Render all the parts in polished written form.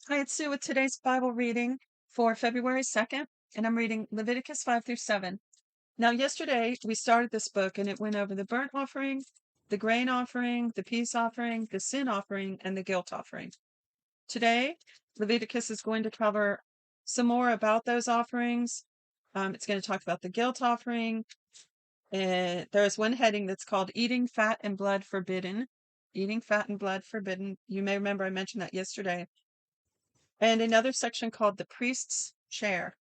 Hi, it's Sue with today's Bible reading for February 2nd, and I'm reading Leviticus 5 through 7. Now, yesterday we started this book and it went over the burnt offering, the grain offering, the peace offering, the sin offering, and the guilt offering. Today, Leviticus is going to cover some more about those offerings. It's going to talk about the guilt offering. There's one heading that's called Eating Fat and Blood Forbidden. Eating fat and blood forbidden. You may remember I mentioned that yesterday. And another section called the priest's chair.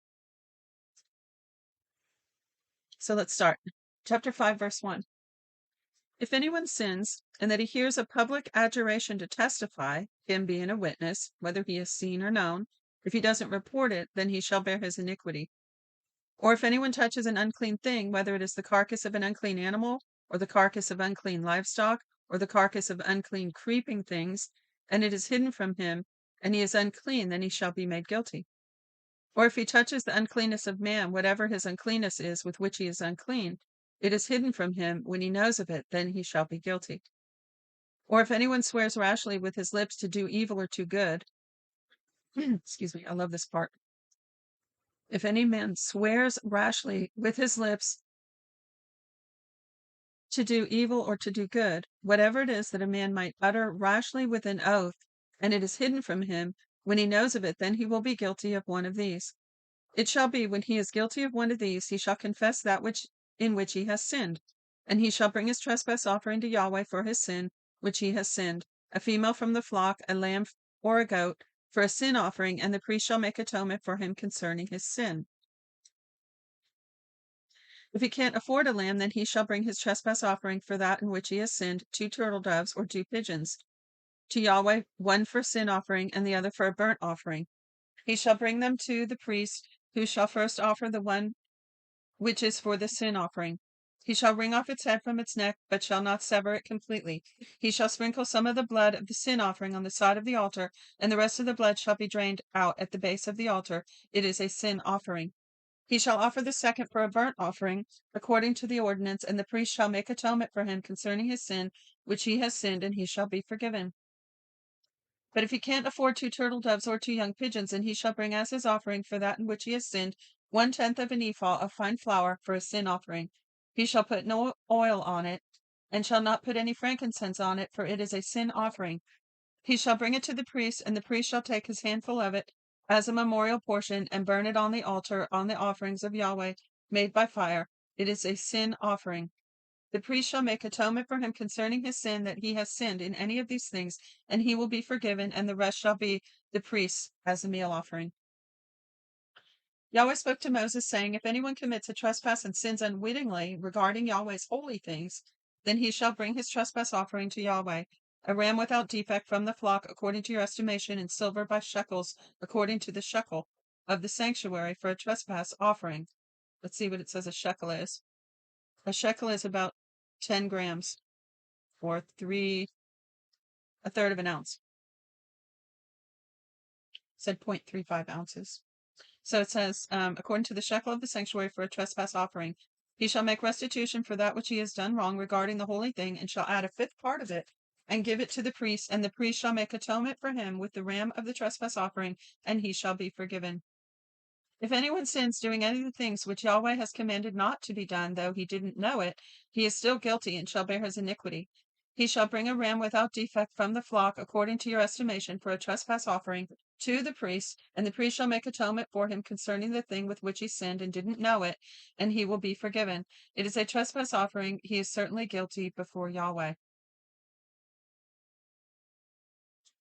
So let's start. Chapter 5, verse 1. If anyone sins, and that he hears a public adjuration to testify, him being a witness, whether he is seen or known, if he doesn't report it, then he shall bear his iniquity. Or if anyone touches an unclean thing, whether it is the carcass of an unclean animal, or the carcass of unclean livestock, or the carcass of unclean creeping things, and it is hidden from him, and he is unclean, then he shall be made guilty. Or if he touches the uncleanness of man, whatever his uncleanness is with which he is unclean, it is hidden from him. When he knows of it, then he shall be guilty. Or if anyone swears rashly with his lips to do evil or to good, excuse me, I love this part. If any man swears rashly with his lips to do evil or to do good, whatever it is that a man might utter rashly with an oath, and it is hidden from him, when he knows of it, then he will be guilty of one of these. It shall be, when he is guilty of one of these, he shall confess that in which he has sinned, and he shall bring his trespass offering to Yahweh for his sin which he has sinned, a female from the flock, a lamb or a goat, for a sin offering, and the priest shall make atonement for him concerning his sin. If he can't afford a lamb, then he shall bring his trespass offering for that in which he has sinned, 2 turtle doves or 2 pigeons, to Yahweh, one for sin offering and the other for a burnt offering. He shall bring them to the priest, who shall first offer the one which is for the sin offering. He shall wring off its head from its neck, but shall not sever it completely. He shall sprinkle some of the blood of the sin offering on the side of the altar, and the rest of the blood shall be drained out at the base of the altar. It is a sin offering. He shall offer the second for a burnt offering, according to the ordinance, and the priest shall make atonement for him concerning his sin, which he has sinned, and he shall be forgiven. But if he can't afford 2 turtle doves or 2 young pigeons, then he shall bring as his offering for that in which he has sinned 1/10 of an ephah of fine flour for a sin offering. He shall put no oil on it, and shall not put any frankincense on it, for it is a sin offering. He shall bring it to the priest, and the priest shall take his handful of it as a memorial portion, and burn it on the altar on the offerings of Yahweh made by fire. It is a sin offering. The priest shall make atonement for him concerning his sin, that he has sinned in any of these things, and he will be forgiven, and the rest shall be the priest's as a meal offering. Yahweh spoke to Moses, saying, if anyone commits a trespass and sins unwittingly regarding Yahweh's holy things, then he shall bring his trespass offering to Yahweh, a ram without defect from the flock, according to your estimation, in silver by shekels, according to the shekel of the sanctuary, for a trespass offering. Let's see what it says a shekel is. A shekel is about 10 grams, or a third of an ounce. It said 0.35 ounces. So it says, according to the shekel of the sanctuary for a trespass offering, he shall make restitution for that which he has done wrong regarding the holy thing, and shall add a 5th part of it, and give it to the priest, and the priest shall make atonement for him with the ram of the trespass offering, and he shall be forgiven. If anyone sins doing any of the things which Yahweh has commanded not to be done, though he didn't know it, he is still guilty, and shall bear his iniquity. He shall bring a ram without defect from the flock, according to your estimation, for a trespass offering to the priest, and the priest shall make atonement for him concerning the thing with which he sinned and didn't know it, and he will be forgiven. It is a trespass offering. He is certainly guilty before Yahweh.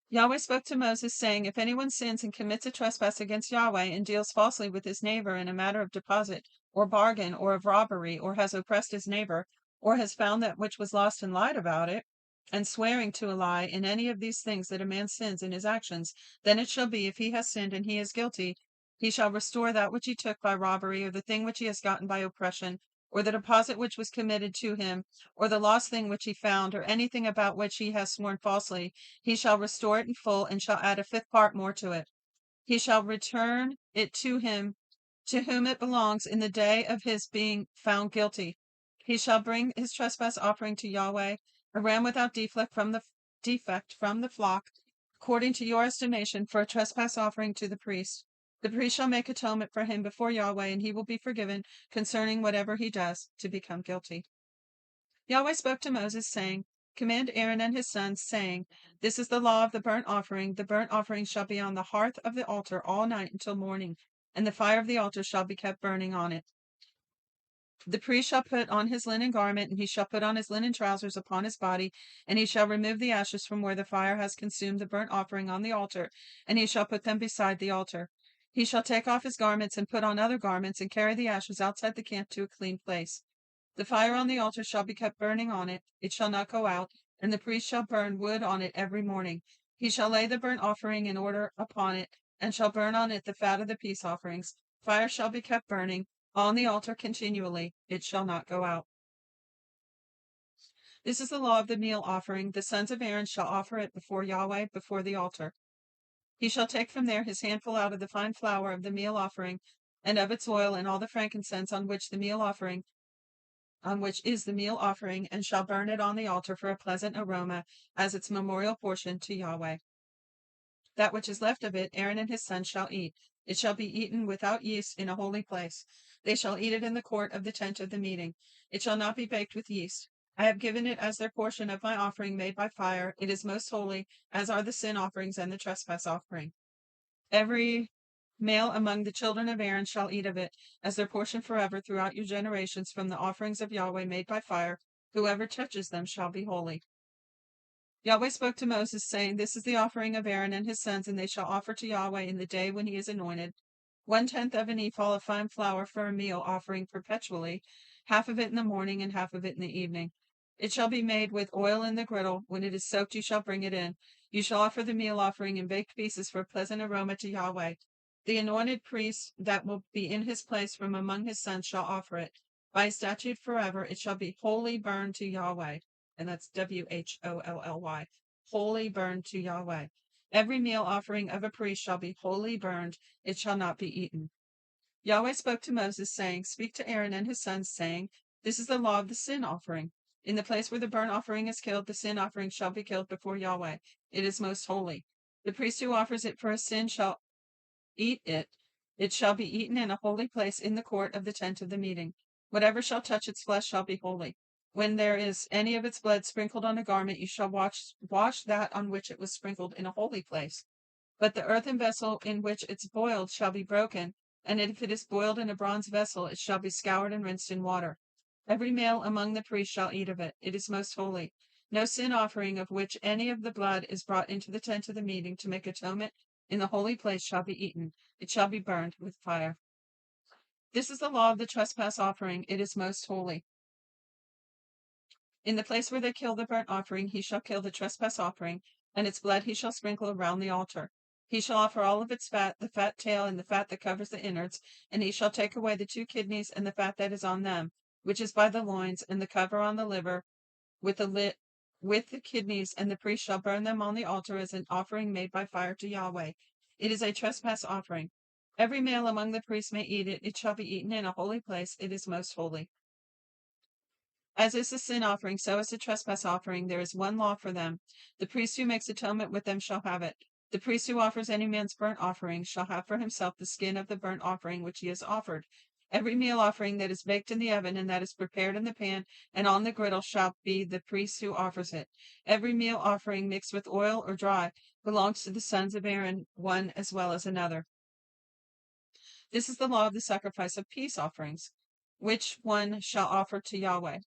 Yahweh spoke to Moses, saying, if anyone sins and commits a trespass against Yahweh, and deals falsely with his neighbor in a matter of deposit, or bargain, or of robbery, or has oppressed his neighbor, or has found that which was lost and lied about it, and swearing to a lie in any of these things that a man sins in his actions, then it shall be, if he has sinned and he is guilty, he shall restore that which he took by robbery, or the thing which he has gotten by oppression, or the deposit which was committed to him, or the lost thing which he found, or anything about which he has sworn falsely. He shall restore it in full, and shall add a 5th part more to it. He shall return it to him to whom it belongs in the day of his being found guilty. He shall bring his trespass offering to Yahweh, a ram without defect from the flock, according to your estimation, for a trespass offering to the priest. The priest shall make atonement for him before Yahweh, and he will be forgiven concerning whatever he does to become guilty. Yahweh spoke to Moses, saying, Command Aaron and his sons, saying, This is the law of the burnt offering. The burnt offering shall be on the hearth of the altar all night until morning, and the fire of the altar shall be kept burning on it. The priest shall put on his linen garment, and he shall put on his linen trousers upon his body, and he shall remove the ashes from where the fire has consumed the burnt offering on the altar, and he shall put them beside the altar. He shall take off his garments and put on other garments, and carry the ashes outside the camp to a clean place. The fire on the altar shall be kept burning on it, it shall not go out, and the priest shall burn wood on it every morning. He shall lay the burnt offering in order upon it, and shall burn on it the fat of the peace offerings. Fire shall be kept burning on the altar continually, it shall not go out. This is the law of the meal offering. The sons of Aaron shall offer it before Yahweh, before the altar. He shall take from there his handful out of the fine flour of the meal offering, and of its oil, and all the frankincense on which is the meal offering, and shall burn it on the altar for a pleasant aroma, as its memorial portion to Yahweh. That which is left of it, Aaron and his sons shall eat. It shall be eaten without yeast in a holy place. They shall eat it in the court of the tent of the meeting. It shall not be baked with yeast. I have given it as their portion of my offering made by fire. It is most holy, as are the sin offerings and the trespass offering. Every male among the children of Aaron shall eat of it, as their portion forever throughout your generations, from the offerings of Yahweh made by fire. Whoever touches them shall be holy. Yahweh spoke to Moses, saying, This is the offering of Aaron and his sons, and they shall offer to Yahweh in the day when he is anointed 1/10 of an ephah of fine flour for a meal offering perpetually, half of it in the morning and half of it in the evening. It shall be made with oil in the griddle. When it is soaked, you shall bring it in. You shall offer the meal offering in baked pieces for a pleasant aroma to Yahweh. The anointed priest that will be in his place from among his sons shall offer it. By statute forever, it shall be wholly burned to Yahweh. And that's WHOLLY, wholly burned to Yahweh. Every meal offering of a priest shall be wholly burned, it shall not be eaten. Yahweh spoke to Moses, saying, Speak to Aaron and his sons, saying, This is the law of the sin offering. In the place where the burnt offering is killed, the sin offering shall be killed before Yahweh. It is most holy. The priest who offers it for a sin shall eat it. It shall be eaten in a holy place in the court of the tent of the meeting. Whatever shall touch its flesh shall be holy. When there is any of its blood sprinkled on a garment, you shall wash that on which it was sprinkled in a holy place. But the earthen vessel in which it's boiled shall be broken, and if it is boiled in a bronze vessel, it shall be scoured and rinsed in water. Every male among the priests shall eat of it. It is most holy. No sin offering of which any of the blood is brought into the tent of the meeting to make atonement in the holy place shall be eaten. It shall be burned with fire. This is the law of the trespass offering. It is most holy. In the place where they kill the burnt offering, he shall kill the trespass offering, and its blood he shall sprinkle around the altar. He shall offer all of its fat, the fat tail, and the fat that covers the innards, and he shall take away the 2 kidneys and the fat that is on them, which is by the loins, and the cover on the liver, with the kidneys, and the priest shall burn them on the altar as an offering made by fire to Yahweh. It is a trespass offering. Every male among the priests may eat it. It shall be eaten in a holy place. It is most holy. As is the sin offering, so is the trespass offering. There is one law for them. The priest who makes atonement with them shall have it. The priest who offers any man's burnt offering shall have for himself the skin of the burnt offering which he has offered. Every meal offering that is baked in the oven and that is prepared in the pan and on the griddle shall be the priest who offers it. Every meal offering mixed with oil or dry belongs to the sons of Aaron, one as well as another. This is the law of the sacrifice of peace offerings, which one shall offer to Yahweh.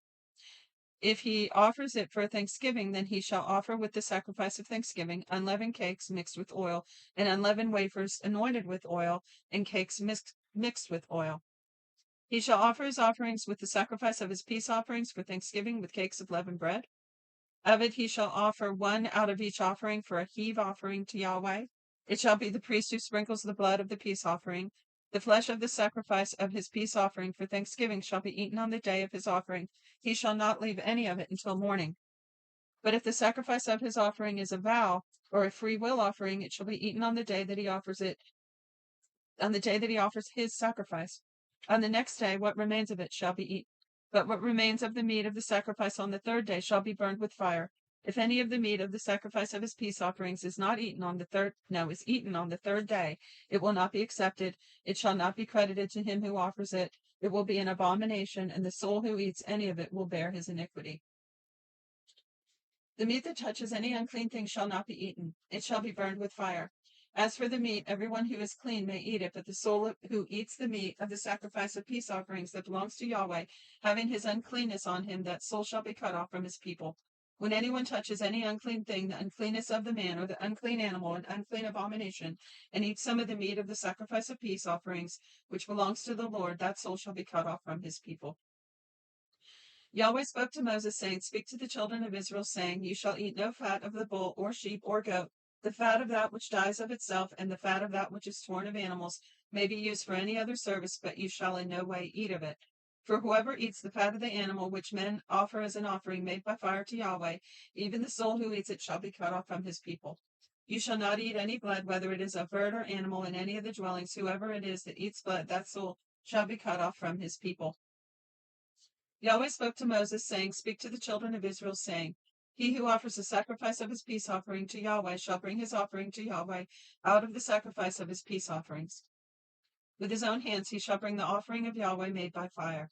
If he offers it for thanksgiving, then he shall offer with the sacrifice of thanksgiving unleavened cakes mixed with oil, and unleavened wafers anointed with oil, and cakes mixed with oil. He shall offer his offerings with the sacrifice of his peace offerings for thanksgiving with cakes of leavened bread. Of it he shall offer one out of each offering for a heave offering to Yahweh. It shall be the priest who sprinkles the blood of the peace offering. The flesh of the sacrifice of his peace offering for thanksgiving shall be eaten on the day of his offering. He shall not leave any of it until morning. But if the sacrifice of his offering is a vow or a free will offering, it shall be eaten on the day that he offers his sacrifice. On the next day, what remains of it shall be eaten. But what remains of the meat of the sacrifice on the 3rd day shall be burned with fire. If any of the meat of the sacrifice of his peace offerings is eaten on the third day, it will not be accepted. It shall not be credited to him who offers it. It will be an abomination, and the soul who eats any of it will bear his iniquity. The meat that touches any unclean thing shall not be eaten. It shall be burned with fire. As for the meat, everyone who is clean may eat it, but the soul who eats the meat of the sacrifice of peace offerings that belongs to Yahweh, having his uncleanness on him, that soul shall be cut off from his people. When anyone touches any unclean thing, the uncleanness of the man, or the unclean animal, an unclean abomination, and eats some of the meat of the sacrifice of peace offerings, which belongs to the Lord, that soul shall be cut off from his people. Yahweh spoke to Moses, saying, Speak to the children of Israel, saying, You shall eat no fat of the bull, or sheep, or goat. The fat of that which dies of itself, and the fat of that which is torn of animals, may be used for any other service, but you shall in no way eat of it. For whoever eats the fat of the animal which men offer as an offering made by fire to Yahweh, even the soul who eats it shall be cut off from his people. You shall not eat any blood, whether it is of bird or animal, in any of the dwellings. Whoever it is that eats blood, that soul shall be cut off from his people. Yahweh spoke to Moses, saying, Speak to the children of Israel, saying, He who offers the sacrifice of his peace offering to Yahweh shall bring his offering to Yahweh out of the sacrifice of his peace offerings. With his own hands he shall bring the offering of Yahweh made by fire.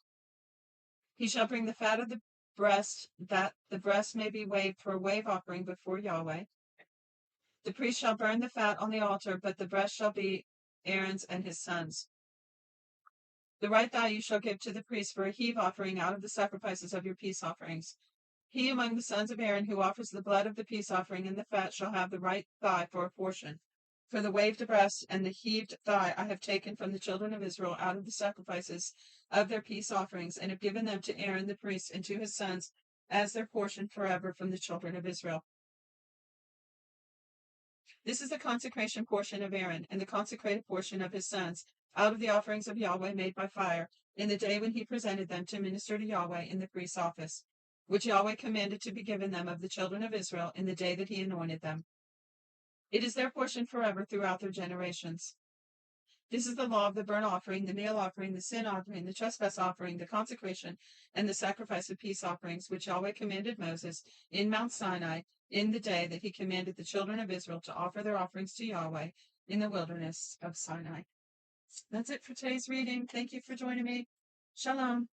He shall bring the fat of the breast, that the breast may be waved for a wave offering before Yahweh. The priest shall burn the fat on the altar, but the breast shall be Aaron's and his sons'. The right thigh you shall give to the priest for a heave offering out of the sacrifices of your peace offerings. He among the sons of Aaron who offers the blood of the peace offering and the fat shall have the right thigh for a portion. For the waved breast and the heaved thigh I have taken from the children of Israel out of the sacrifices of their peace offerings, and have given them to Aaron the priest and to his sons as their portion forever from the children of Israel. This is the consecration portion of Aaron, and the consecrated portion of his sons, out of the offerings of Yahweh made by fire, in the day when he presented them to minister to Yahweh in the priest's office, which Yahweh commanded to be given them of the children of Israel in the day that he anointed them. It is their portion forever throughout their generations. This is the law of the burnt offering, the meal offering, the sin offering, the trespass offering, the consecration, and the sacrifice of peace offerings, which Yahweh commanded Moses in Mount Sinai in the day that he commanded the children of Israel to offer their offerings to Yahweh in the wilderness of Sinai. That's it for today's reading. Thank you for joining me. Shalom.